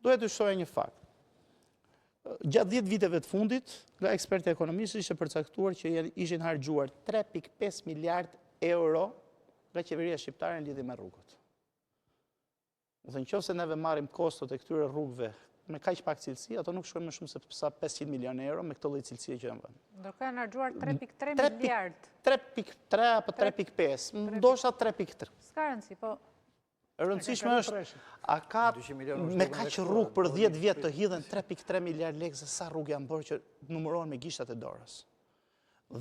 Duhet të shohë një fakt. Gjatë 10 viteve të fundit, nga ekspertë ekonomistë ishte përcaktuar që ishin harxhuar 3.5 miliard euro nga qeveria shqiptare në lidhje me rrugët. Dhe nëse neve marrim kostot e këtyre rrugëve me kaq pak cilësi, ato nuk shkojnë më shumë se sa 500 milionë euro me këtë lloj cilësie që janë vënë. Ndërkohë janë harxhuar 3.3 miliard. 3.3 apo 3.5, ndoshta 3.3. S'ka rëndësi, po. E rëndësishme është, a ka me kaq rrugë për 10 vjet të hidhen 3.3 miliard lekë, se sa rrugë janë bërë që numërohen me gishtat e dorës.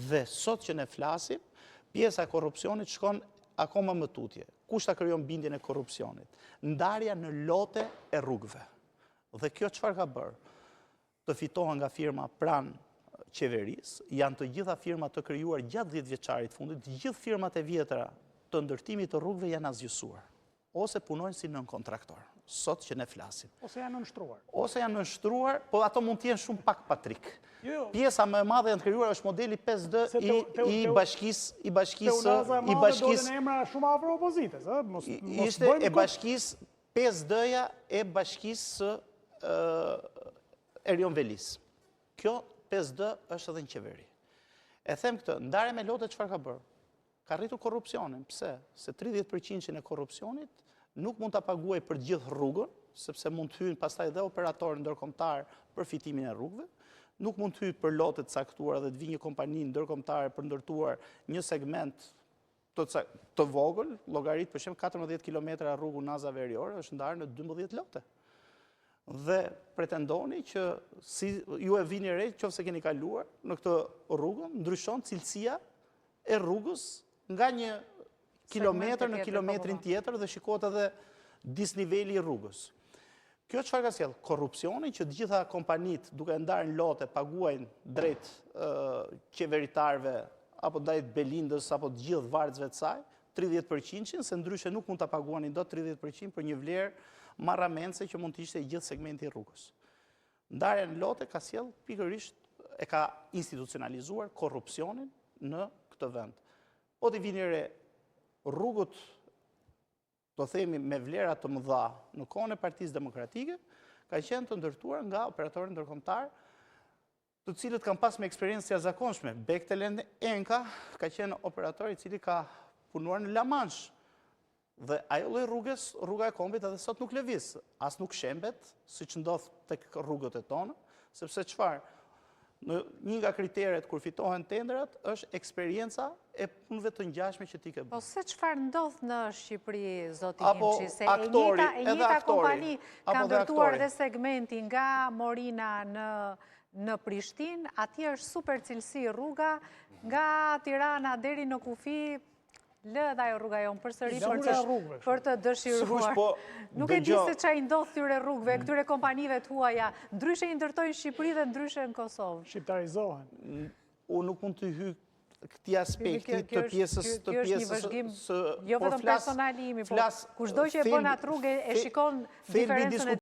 Dhe sot që ne flasim, pjesa e korrupsionit shkon akoma më tutje. Kush ta krijon bindjen e korrupsionit? Ndarja në lote e rrugëve. Dhe kjo çfarë ka bërë? Të fitohen nga firma pranë qeverisë, janë të gjitha firma të krijuar gjatë 10 vjeçarit fundit, të gjithë firmat e vjetra të ndërtimit të rrugëve janë azgjësuar, ose punojnë si nën-kontraktor, sot që ne flasim. Ose janë nënshtruar. Ose janë nënshtruar, po ato mund të jenë shumë pak patrik. Pjesa më e madhe janë të krijuar është modeli 5D i bashkisë Teunaza e madhe dole në emra shumë afër opozitës, ishte e bashkisë 5D-ja e bashkisë Erion Velis. Kjo 5D është edhe në qeveri. E them këtë, ndarja me lote çfarë ka bërë? Ka rritur korrupsionin. Pse? Se 30% e korrupsionit nuk mund ta paguaj për gjithë rrugën, sepse mund të hyjnë pastaj dhe operatorë ndërkombëtar për fitimin e rrugëve, nuk mund të hyjnë për lote të caktuara dhe të vijë një kompani ndërkombëtare për ndërtuar një segment të vogël, llogarit për shemb 14 kilometra rrugë Unaza Veriore është ndarë në 12 lote. Dhe pretendoni që si ju e vini re, qofse keni kaluar në këtë rrugë, ndryshon cilësia e rrugës nga një kilometër në kilometrin tjetër dhe shikohet edhe disniveli i rrugës. Kjo çfarë ka sjellë? Korrupsioni që të gjitha kompanitë duke ndarë në lote paguajnë drejt qeveritarëve apo drejt Belindës apo të gjithë varësve të saj, 30%, se ndryshe nuk mund ta paguanin dot 30% për një vlerë marramense që mund të ishte i gjithë segmenti i rrugës. Ndarja në lote ka sjellë pikërisht e ka institucionalizuar korrupsionin në këtë vend. Po të vini re, rrugët, do themi me vlera të mëdha në kohën e Partisë Demokratike, ka qenë të ndërtuar nga operatorë ndërkombëtar, të cilët kanë pas me eksperiencë të jashtëzakonshme. Bechtel Enka ka qenë operator i cili ka punuar në La Manche. Dhe ajo lloj rrugës, rruga e kombit edhe sot nuk lëviz, as nuk shembet, siç ndodh tek rrugët e tona, sepse çfarë? Një nga kriteret kur fitohen tendrat është eksperjenca e punëve të ngjashme që ti ke bërë. Po se çfarë ndodh në Shqipëri, zoti Himçi, se e njëjta kompani ka ndërtuar dhe segmenti nga Morina në Prishtinë, atje është super cilësi rruga, nga Tirana deri në Kufi, lë dhe ajo rruga jonë përsëri për të dëshiruar. Nuk e di se çfarë ndodh këtyre rrugëve, këtyre kompanive të huaja, ndryshe i ndërtojnë Shqipëri dhe ndryshe në Kosovë. Shqiptarizohen. Unë nuk mund të hyj këtij aspekti të pjesës Kjo është një vëzhgim jo vetëm personal i imi, po kushdo që e bën atë rrugë e shikon diferencën e